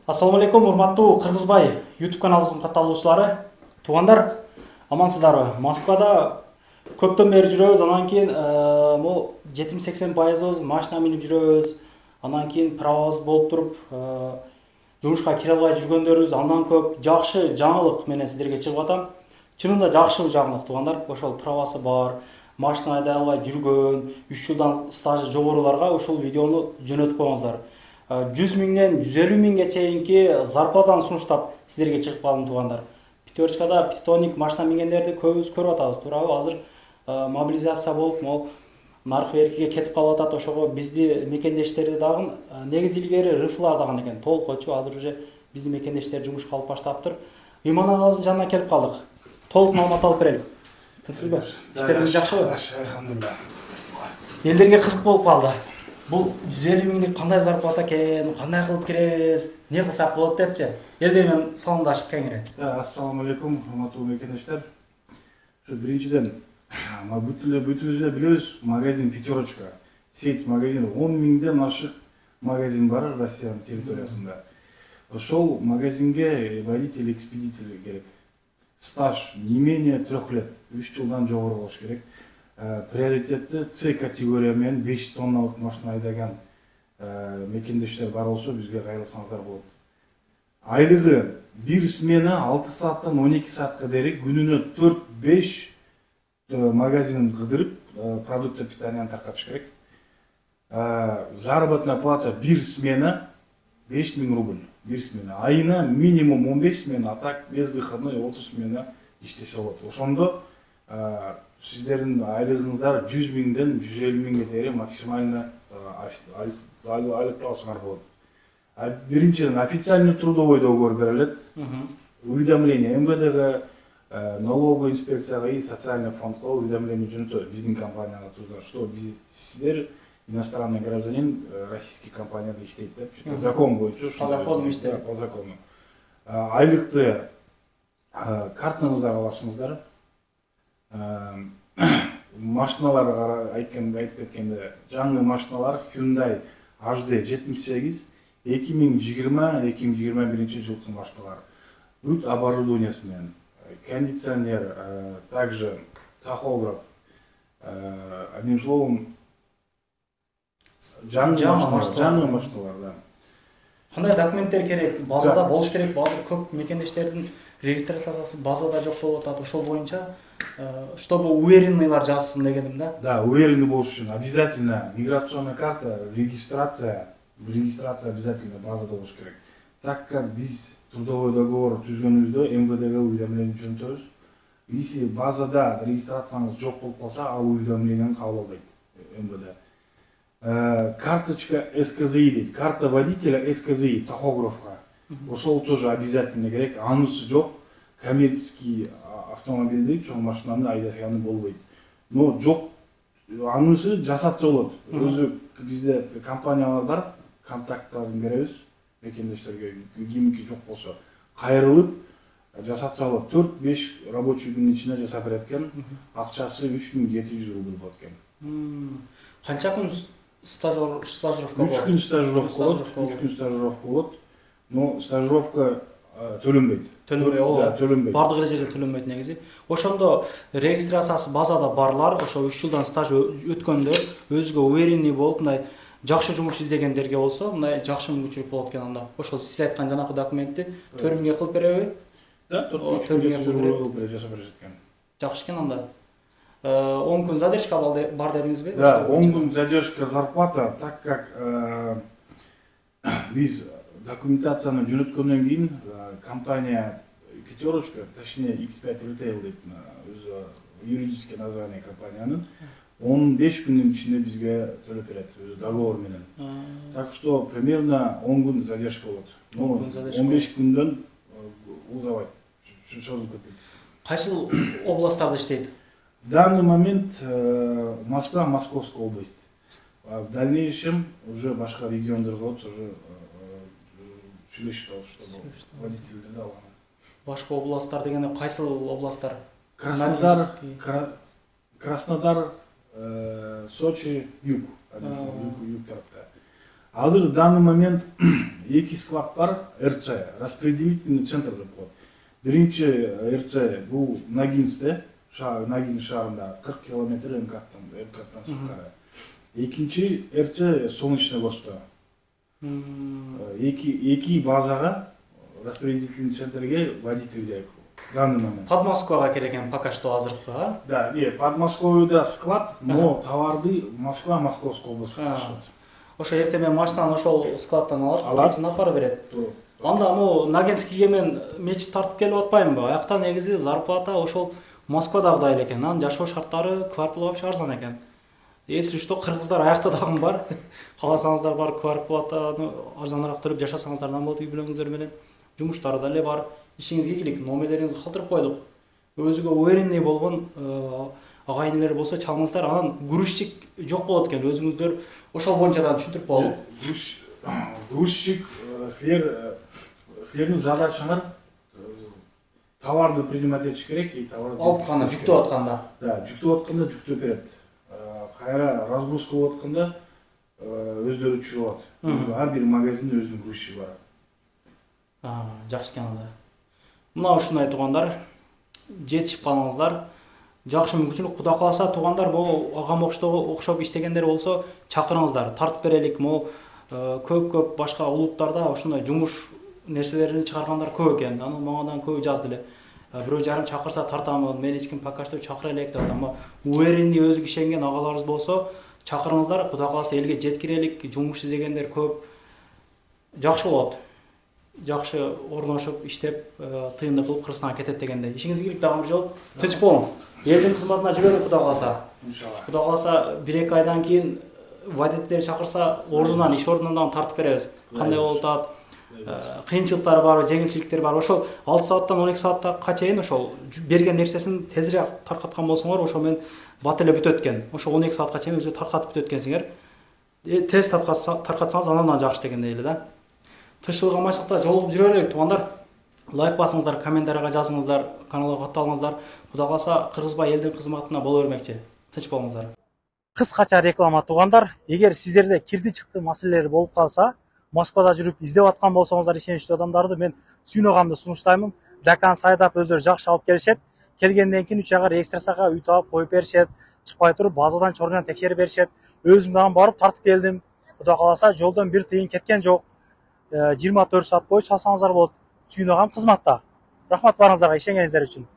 Ассаламу алейкум, урматтуу Кыргызбай YouTube каналыбыздын катталуучулары. Туугандар, амансыздарбы? Москвада көптөн бери жүрөбүз, анан кийин бул 70-80% машина минип жүрөбүз. Анан кийин правабыз болуп туруп, жумушка кире албай жүргөндөрүбүз андан көп. Жакшы жаңылык менен сиздерге чыгып атам. Чынында жакшы жаңылык, туугандар. Ошол правасы бар, машина айдай албай жүргөн, 3 жылдан стажы жогоруларга ушул видеону жөнөтүп коюңуздар. 100 миңден 150 миңге чейинки зарплатаны сунуштап сиздерге чыгып калдым, туугандар. Пятерочкада питоник машина мингендерди көбүбүз көрүп атабыз, туурабы? Азыр мобилизация болуп, могу наркы беркиге кетип калып атат. Ошого бизди мекендештерди дагы негизи илгери рыфлар дагы экен, толкочу. Азыр уже биздин мекендештер жумушка алып баштаптыр. Ыйман агабыздын жанына келип калдык. Толук маалымат алып берелик. Тынчсызбы? Иштериңиз жакшыбы? Алхамдулилlah. Элдерге кызык болуп калды. Бул 150 миңдик кандай зарплата экен, кандай кылып киребиз, не кылсак болот депчи. Элдер менен саламдашып кеңири. Ассаламу алейкум, урматтуу мекендештер. Şu биринчиден, бүтүбүз эле билебиз, магазин Пятерочка. Сеть магазин 10 миңден ашык магазин бар Россиянын территориясында. Ошол магазинге водитель-экспедитель керек. Стаж не менее 3 лет, 3 жылдан жогору болуш керек. Приоритетті С категория мен 5 тонналык машина айдаган мекендештер бар болсо бизге кайрылсаңыздар болот. Айлыгы бир смена 6 сааттан 12 саатка дейин күнүнө 4-5 магазин кыдырып продукты питанияны таркатыш керек. Заработная плата бир смена 5000 рубль. Бир смена. Айына минимум 15 смена, а так без выходной 30 смена иштесе болот. Ошондо сиздердин айлыгыңыздар 100 миңден 150 миңге дейин максимально айлык алсаңар болот. Биринчиден официальный трудовой договор берилет. Уведомление МВДга, налоговая инспекцияга и социальный фондко уведомление жөнөтөбүз биздин компанияга тузган, что сиздер иностранный гражданин российский компанияда иштейт деп. Закон боюнча по закону иштейт. По закону. Айлыкты картаңыздар аласыңыздар. Машиналар айтып кеткенде жаңы машиналар Hyundai HD 78 2020-2021 жылкы машиналар. Бүт оборудованиясы менен, кондиционер, также тахограф, одним словом, жаңы машиналар, да. Кандай документтер керек? Базада болуш керек. Базар көп мекендештердин регистрациясы базада жок болуп атат. Ошол боюнча чтобы уверенныйлар жазсын дегеним да. Да, уверенный болуш үчүн обязательно миграционная карта, регистрация обязательно базада болуш керек. Так как биз трудовой договор түзгөнүбүздө МВДга уведомление жөнөтөбүз. Если базада регистрацияңыз жок болуп калса, ал уведомленияны кабыл албайт МВД. Карточка СКЗИ дейт, карта водителя СКЗИ тахографка. Ошол тоже обязательно керек. Анысы жок, коммерческий автомобилди, чоң машинаны айдаганы болбойт. Но жок, анысы жасатса болот. Өзү бизде компаниялар бар, контакттарын беребиз мекендештерге, кимики жок болсо кайрылып жасатса болот. 4-5 рабочий күнүн ичинде жасап берет экен. Акчасы 3700 рубль болот экен. Канча күн стажировка болот? 3 күн стажировка болот. Но стажировка төлөнбөйт. Төлөнбөйт. Бардык эле жерде төлөнбөйт негизи. Ошондо регистрациясы базада барлар, ошо 3 жылдан стаж өткөндөр, өзгө уверенный болуп, мындай жакшы жумуш издегендерге болсо, мындай жакшы мүмкүнчүлүк болот экен анда. Ошол сиз айткан жанакы документти 4 миңге кылып береби? Да, 4 миңге кылып берет экен. Жакшы экен анда. 10 күн задержка бар дедиңизби? Да, 10 күн задержка зарплата, так как биз документацияны жөнөткөндөн кийин компания Пятерочка, точнее X5 Retail дейт, өзү юридическое название компаниянын 15 күндүн ичинде бизге төлөп берет, өзү договор менен. Так что примерно 10 күн задержка болот. 15 күндөн узабайт. Чоңойт кетет. Кайсы областтарда иштейт? В данный момент Москва, Московская область. В дальнейшем уже башка региондарга болот, уже сүйлөшүп атабыз, чтобы водительдерди алган. Башка областтар дегенде кайсы областтар? Краснодар, Сочи, юг тарапта. Азыр в данный момент эки склад бар, РЦ, распределительный центр деп коет. Биринчи РЦ бул Нагинсте, Нагин шаарында 40 километр МКАДтан сырткары. Экинчи РЦ Солнечный Госто. Эки базага распределительный центрге водитель керек в данный момент. Под Москвага керек экен пока что азыркы, Да, под Москвой склад, но товарды Москва, Московская область ташыйт. Ошо эртең менен машинаны ошол складтан алып, кетсин апарып берет. Туура. Анда могу Нагинскийге мен мечит тартып келип атпаймынбы? Аяктан негизи зарплата ошол Москвадагыдай эле экен. Анын жашоо шарттары квартплы вообще арзан экен. Если что, кыргыздар аякта дагы бар. Кааласаңыздар бар, квартплатаны арзаныраак төлөп жашасаңыздар да болот үй бүлөңүздөр менен. Жумуштары да эле бар. Ишиңизге ийгилик, номерлериңизди калтырып койдук. Өзүгө уверенный болгон агайынелер болсо чалыңыздар, анан грузчик жок болот экен. Өзүңүздөр ошол боюнча да түшүндүрүп коелук. Грузчик, силердин задачаңар товарды принимать этиш керек и товарды Алып жүктөп атканда. Да, жүктөп атканда жүктөп берет. Кайра разгрузка болуп атканда өздөрү түшүрүп алат. Ар бир магазинде өзүнүн грузчиги бар. Жакшы экен анда. Мына ушундай туугандар, жетишип калыңыздар. Жакшы мүмкүнчүлүк, Кудай кааласа туугандар, могу агам окшоп иштегендер болсо чакырыңыздар, тартып берелик. Могу көп башка улуттарда ушундай жумуш нерселерин чыгаргандар көп экен. Анан маңадан көп жазды эле. Бирөө жарым чакырса тартамын, мен эч ким пока что чакыра элек деп атам. Уверенный өзүгө ишенген агаларыбыз болсо чакырыңыздар, Кудай кааласа элге жеткирелик. Жумуш издегендер көп. Жакшы болот. Жакшы орношуп иштеп, тыйынды кылып Кыргызстанга кетет дегенде. Ишиңизге ийгилик дагы бир жолу. Тынч болуң. Элдин кызматына жүрөлү Кудай кааласа. Иншалла. Кудай кааласа 1-2 айдан кийин водитель чакырса, ордунан, иш ордунан тартып беребиз. Кандай болуп атат? Кыйынчылыктар барбы, жеңилчиликтер барбы? Ошол 6 сааттан 12 саатка чейин ошол берген нерсесин тезирээк таркаткан болсоңор, ошо менен бат эле бүтөт экен. Ошо 12 саатка чейин өзү таркатып бүтөт экенсиңер. Тез таркатсаңыз андан жакшы дегендей эле да. Тынччылык аманчылыкта жолугуп жүрө элек туугандар. Лайк басыңыздар, комментарийга жазыңыздар, каналга катталыңыздар. Кудай кааласа Кыргызбай элдин кызматына боло бермекчи. Тынч болуңуздар. Кыскача реклама туугандар. Эгер сиздерде кирди чыкты маселелер болуп калса, Москвада жүрүп издеп аткан болсоңуздар ишеничтүү адамдарды мен сүйнөгамды сунуштаймын. Жакан сайдап өздөрү жакшы алып келишет. Келгенден кийин 3 айга регистрацияга үй таап коюп беришет. Чыкпай туруп базадан чорунан текшерип беришет. Өзүм дагы барып тартып келдим. Кудай кааласа жолдон бир тыйын кеткен жок. 24 саат бою чалсаңыздар болот. Сүйнөгам кызматта. Рахмат барыңыздарга ишенгениңиздер үчүн.